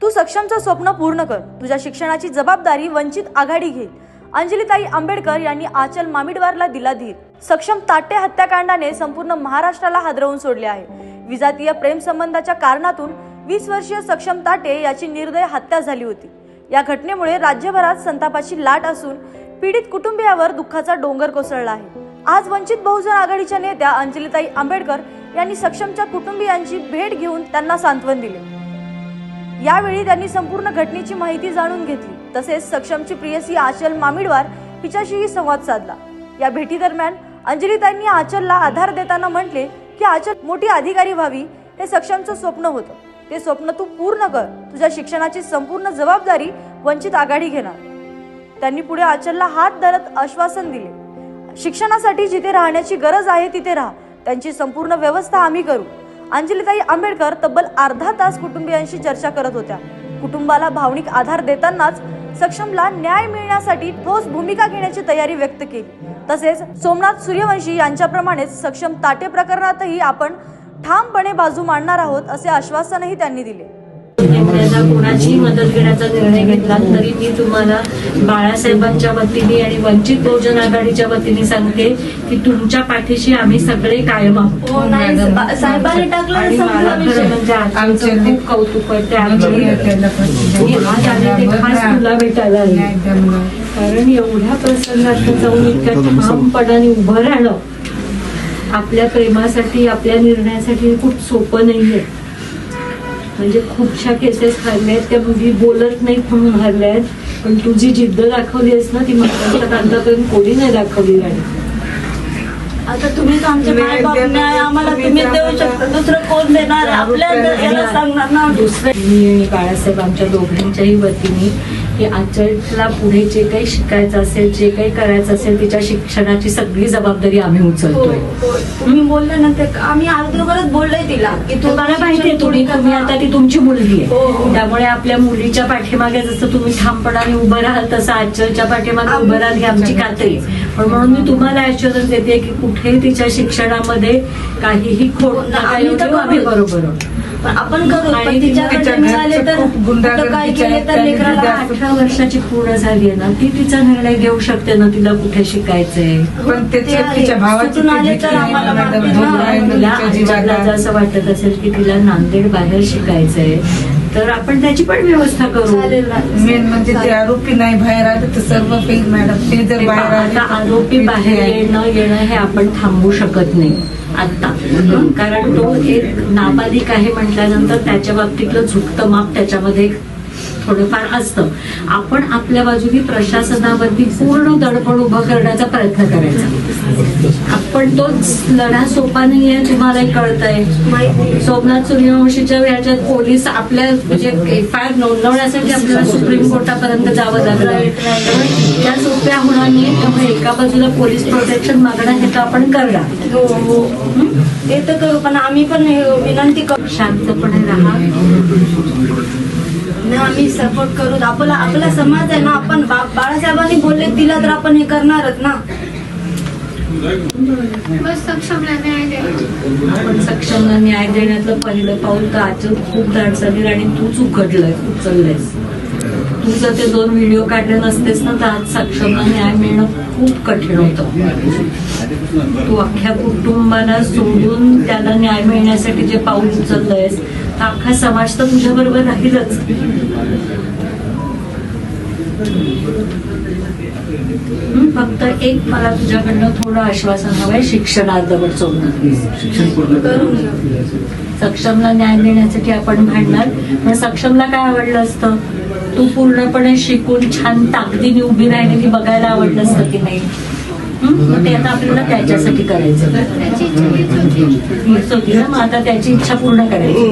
तू सक्षमचं स्वप्न पूर्ण कर, तुझ्या शिक्षणाची जबाबदारी वंचित आघाडी घेईल. अंजलीताई आंबेडकर यांनी आचल मामिडवारला दिला धीर. सक्षम ताटे हत्याकांडाने संपूर्ण महाराष्ट्राला हादरवून सोडले आहे. विजातीय प्रेम संबंधाच्या कारणातून 20 वर्षीय सक्षम ताटे याची निर्दय हत्या झाली होती. या घटनेमुळे राज्यभरात संतापाची लाट असून पीडित कुटुंबियावर दुःखाचा डोंगर कोसळला आहे. आज वंचित बहुजन आघाडीच्या नेत्या अंजलीताई आंबेडकर यांनी सक्षमच्या कुटुंबियांची भेट घेऊन त्यांना सांत्वन दिले. यावेळी त्यांनी संपूर्ण घटनेची माहिती जाणून घेतली. तसेच सक्षमची प्रियसी आचल मामिडवार हिच्याशीही संवाद साधला. या भेटी दरम्यान अंजलीताईंनी आचलला आधार देताना म्हटले की आचल मोठी अधिकारी व्हावी हे सक्षमचं स्वप्न होतं. ते स्वप्न तू पूर्ण कर. तुझ्या शिक्षणाची संपूर्ण जबाबदारी वंचित आघाडी घेणार. त्यांनी पुढे आचलला हात धरत आश्वासन दिले, शिक्षणासाठी जिथे राहण्याची गरज आहे तिथे राहा. त्यांची संपूर्ण व्यवस्था आम्ही करू. अंजलीताई आंबेडकर तब्बल अर्धा तास कुटुंबियांशी चर्चा करत होत्या. कुटुंबाला भावनिक आधार देतानाच सक्षमला न्याय मिळण्यासाठी ठोस भूमिका घेण्याची तयारी व्यक्त केली. तसेच सोमनाथ सूर्यवंशी यांच्याप्रमाणेच सक्षम ताटे प्रकरणातही आपण ठामपणे बाजू मांडणार आहोत असे आश्वासनही त्यांनी दिले. कोणाची मदत घेण्याचा निर्णय घेतला तरी मी तुम्हाला बाळासाहेबांच्या वतीने आणि वंचित बहुजन आघाडीच्या वतीने सांगते की तुमच्या पाठीशी आम्ही सगळे कायम आहोत. आमचे खूप कौतुक आहे आज आले ते खास तुला भेटायला आले, कारण एवढ्या प्रसंगात जाऊन इतक्या ठामपणाने उभं राहणं आपल्या प्रेमासाठी आपल्या निर्णयासाठी खूप सोपं नाहीये. म्हणजे खूपशा केसेस हरल्यात, त्या मुली बोलत नाही म्हणून हरल्यात, पण तुझी जिद्द दाखवली आहेस ना ती महाराष्ट्रात आतापर्यंत कोणी नाही दाखवली. आणि आता तुम्हीच आमचे मायबाप न्याय आम्हाला तुम्ही देऊ शकता, दुसरं कोण देणार? आपल्या सांगणार ना. दुसरं मी आणि बाळासाहेब आमच्या दोघांच्याही वतीने की आचलला पुढे जे काही शिकायचं असेल, जे काही करायचं असेल, तिच्या शिक्षणाची सगळी जबाबदारी आम्ही उचलतोय. तुम्ही बोलले ना ते आम्ही अगोदरच बोललोय तिला की तुम्हाला माहितीये तुम्ही आता ती तुमची मुलगी आहे, त्यामुळे आपल्या मुलीच्या पाठीमागे जसं तुम्ही ठामपणाने उभं राहाल तसं आचलच्या पाठीमागे उभं राहाल ही आमची खात्री. पण म्हणून मी तुम्हाला ॲश्युरन्स देते की कुठे तिच्या शिक्षणामध्ये काहीही खोट आम्ही बरोबर आहोत. आपण करू. पण तिच्याकडे मिळाले तर काय केले तर लेकराला 18 वर्षाची पूर्ण झाली आहे ना, ती तिचा निर्णय घेऊ शकते ना तिला कुठे शिकायचंय. पण तिच्या भावातून आले तर आम्हाला असं वाटत असेल की तिला नांदेड बाहेर शिकायचंय तर आपण त्याची पण व्यवस्था करू. मेन म्हणजे ते आरोपी नाही बाहेर आले तर सर्व फेल मॅडम. ते जर बाहेर आले आरोपी बाहेर येणं हे आपण थांबवू शकत नाही आता, कारण तो एक नाबालिक आहे म्हटल्यानंतर त्याच्या बाबतीतलं झुकतं माप त्याच्यामध्ये थोडंफार असतं. आपण आपल्या बाजूनी प्रशासनावरती पूर्ण दडपण उभं करण्याचा प्रयत्न करायचा. आपण तोच लढा सोपा नाहीये, तुम्हालाही कळतंय. सोमनाथ सूर्यवंशीच्या याच्यात पोलीस आपल्या म्हणजे FIR नोंदवण्यासाठी आपल्याला सुप्रीम कोर्टापर्यंत जावं लागलं, त्या सोप्या होणार नाही. त्यामुळे एका बाजूला पोलीस प्रोटेक्शन मागणं हे तर आपण करणार, ते तर करू. पण आम्ही पण विनंती करू शांतपणे राहा. आम्ही सपोर्ट करू. आपला समाज आहे ना. आपण बाळासाहेबांनी बोलले तिला तर आपण हे करणारच ना. आपण सक्षमला न्याय देण्यातलं पहिलं पाऊल तर आजच खूप धाड झाली आणि तूच उचललंयस. तू जर ते 2 व्हिडिओ काढले नसतेस ना तर आज सक्षमला न्याय मिळणं खूप कठीण होतं. तू अख्ख्या कुटुंबाला सोडून त्याला न्याय मिळण्यासाठी जे पाऊल उचललंयस तर अख्खा समाज तर तुझ्या बरोबर राहीलच. फक्त एक मला तुझ्याकडनं थोडं आश्वासन हवंय, शिक्षण अर्धवट सोडणार. सक्षमला न्याय देण्यासाठी आपण भांडणार, पण सक्षमला काय आवडलं असतं? तू पूर्णपणे शिकून छान ताकदीने उभी राहिलेली बघायला आवडलं असतं की नाही? ते आता आपल्याला त्याच्यासाठी करायचं. मग आता त्याची इच्छा पूर्ण करायची.